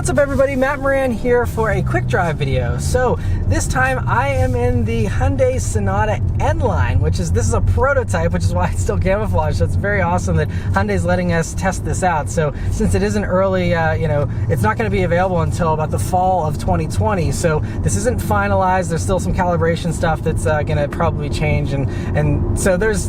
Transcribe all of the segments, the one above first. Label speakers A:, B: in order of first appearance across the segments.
A: What's up everybody, Matt Maran here for a quick drive video. So this time I am in the Hyundai Sonata N-Line, this is a prototype, which is why it's still camouflaged. So it's very awesome that Hyundai's letting us test this out. So since it isn't early, it's not going to be available until about the fall of 2020. So this isn't finalized. There's still some calibration stuff that's going to probably change, and so this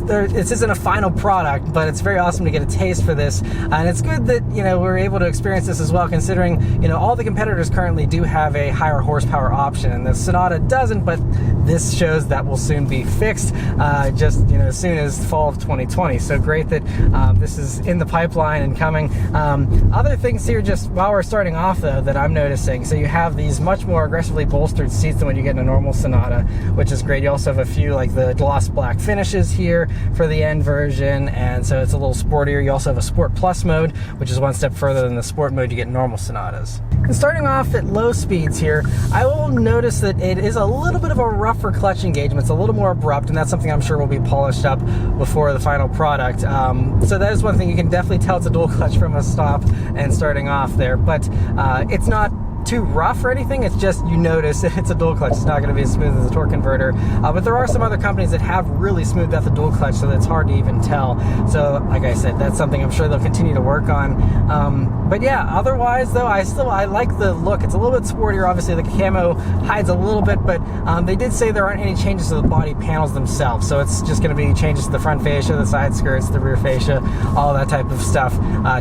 A: isn't a final product, but it's very awesome to get a taste for this, and it's good that we're able to experience this as well, considering all the competitors currently do have a higher horsepower option, and the Sonata doesn't, but this shows that will soon be fixed, just as soon as fall of 2020. So great that this is in the pipeline and coming. Other things here, just while we're starting off though, that I'm noticing, so you have these much more aggressively bolstered seats than what you get in a normal Sonata, which is great. You also have a few like the gloss black finishes here for the N version, and so it's a little sportier. You also have a Sport Plus mode, which is one step further than the Sport mode you get in normal Sonatas. And starting off at low speeds here, I will notice that it is a little bit of a rougher clutch engagement. It's a little more abrupt, and that's something I'm sure will be polished up before the final product. So that is one thing you can definitely tell it's a dual clutch from a stop and starting off there, but it's not too rough or anything. It's just you notice that it's a dual clutch. It's not going to be as smooth as a torque converter, but there are some other companies that have really smoothed out the dual clutch, so that's hard to even tell. So like I said, that's something I'm sure they'll continue to work on. But yeah, otherwise though, I like the look. It's a little bit sportier. Obviously the camo hides a little bit, but they did say there aren't any changes to the body panels themselves, so it's just going to be changes to the front fascia, the side skirts, the rear fascia, all that type of stuff,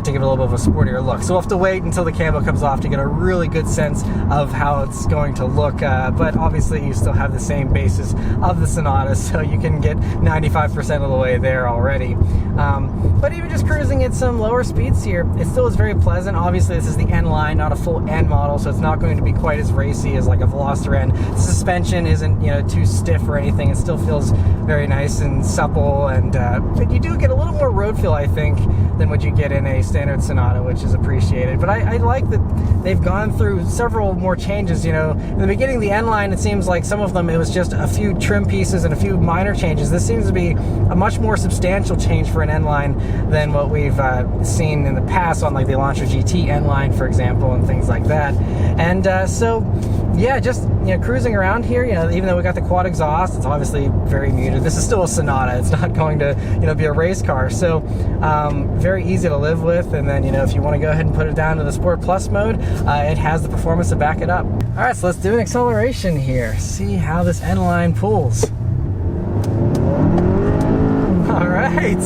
A: to give it a little bit of a sportier look. So we'll have to wait until the camo comes off to get a really good sense of how it's going to look, but obviously you still have the same basis of the Sonata, so you can get 95% of the way there already. But even just cruising at some lower speeds here, it still is very pleasant. Obviously this is the N-Line, not a full N model, so it's not going to be quite as racy as like a Veloster N. The suspension isn't too stiff or anything. It still feels very nice and supple, and but you do get a little more road feel, I think, than what you get in a standard Sonata, which is appreciated. But I like that they've gone through several more changes. In the beginning, the N-Line, it seems like some of them, it was just a few trim pieces and a few minor changes. This seems to be a much more substantial change for an N-Line than what we've seen in the past on like the Elantra GT N-Line, for example, and things like that. And so yeah, just cruising around here, even though we got the quad exhaust, it's obviously very muted. This is still a Sonata. It's not going to be a race car, so very easy to live with. And then if you want to go ahead and put it down to the Sport Plus mode, it has the performance to back it up. All right, so let's do an acceleration here, see how this N-Line pulls. All right.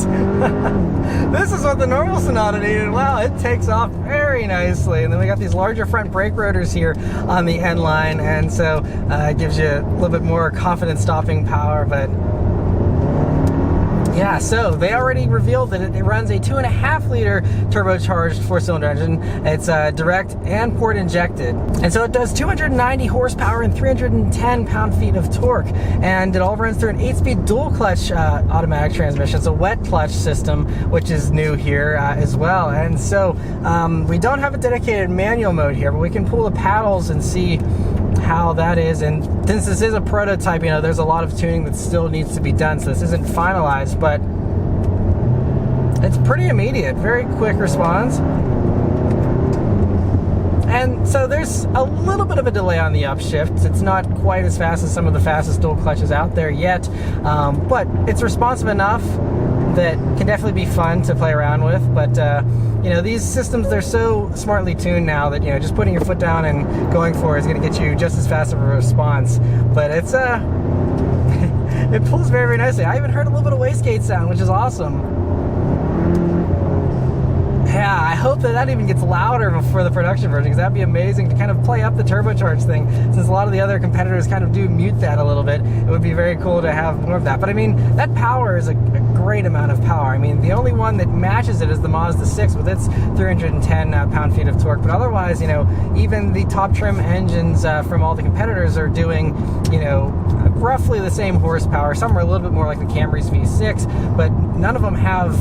A: This is what the normal Sonata needed. Wow, it takes off very nicely. And then we got these larger front brake rotors here on the N-Line, and so it gives you a little bit more confident stopping power. But yeah, so they already revealed that it runs a 2.5 liter turbocharged 4-cylinder engine. It's direct and port injected, and so it does 290 horsepower and 310 pound-feet of torque, and it all runs through an 8-speed dual clutch automatic transmission. It's a wet clutch system, which is new here as well. And so we don't have a dedicated manual mode here, but we can pull the paddles and see how that is. And since this is a prototype, there's a lot of tuning that still needs to be done, so this isn't finalized, but it's pretty immediate, very quick response. And so there's a little bit of a delay on the upshift. It's not quite as fast as some of the fastest dual clutches out there yet, but it's responsive enough that can definitely be fun to play around with. But these systems, they're so smartly tuned now that just putting your foot down and going for it is going to get you just as fast of a response. But it's it pulls very, very nicely. I even heard a little bit of wastegate sound, which is awesome. Yeah, I hope that even gets louder before the production version, because that'd be amazing to kind of play up the turbocharged thing. Since a lot of the other competitors kind of do mute that a little bit, it would be very cool to have more of that. But I mean, that power is a great amount of power. I mean, the only one that matches it is the Mazda 6 with its 310 pound-feet of torque. But otherwise, even the top trim engines from all the competitors are doing, roughly the same horsepower. Some are a little bit more like the Camry's V6, but none of them have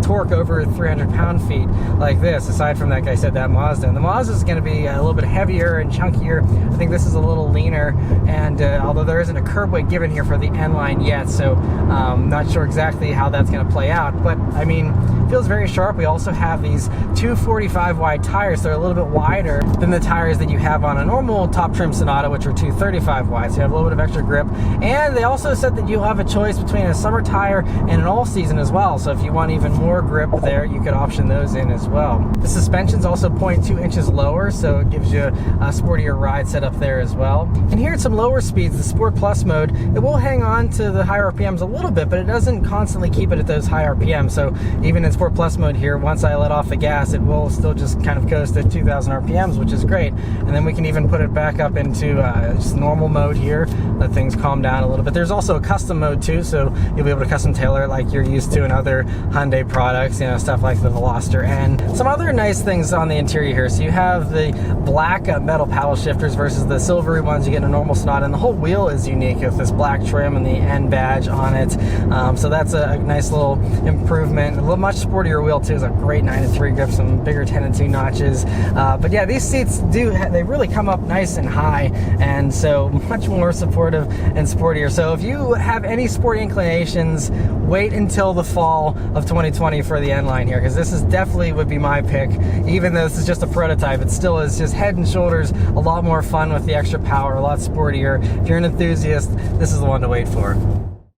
A: torque over 300 pound-feet like this, aside from, like I said, that Mazda. And the Mazda is going to be a little bit heavier and chunkier. I think this is a little leaner, and although there isn't a curb weight given here for the N-Line yet, so not sure exactly how that's going to play out. But I mean, feels very sharp. We also have these 245 wide tires, so they're a little bit wider than the tires that you have on a normal top trim Sonata, which are 235 wide, so you have a little bit of extra grip. And they also said that you'll have a choice between a summer tire and an all season as well, so if you want even more grip there, you could option those in as well. The suspension's also 0.2 inches lower, so it gives you a sportier ride setup there as well. And here at some lower speeds, the Sport Plus mode, it will hang on to the higher RPMs a little bit, but it doesn't constantly keep it at those high RPMs. So even in Sport Plus mode here, once I let off the gas, it will still just kind of coast at 2,000 RPMs, which is great. And then we can even put it back up into just normal mode here, let things calm down a little bit. There's also a custom mode too, so you'll be able to custom tailor it like you're used to in other Hyundai products, you know, stuff like the Veloster. And some other nice things on the interior here. So you have the black metal paddle shifters versus the silvery ones you get in a normal Sonata, and the whole wheel is unique with this black trim and the N badge on it. So that's a nice little improvement. A little much sportier wheel too. It's a great 9-3 grip, some bigger 10-2 notches. But yeah, these seats they really come up nice and high, and so much more supportive and sportier. So if you have any sporty inclinations, wait until the fall of 2020 for the N-Line here, because this is definitely would be my pick. Even though this is just a prototype, it still is just head and shoulders a lot more fun with the extra power, a lot sportier. If you're an enthusiast, this is the one to wait for.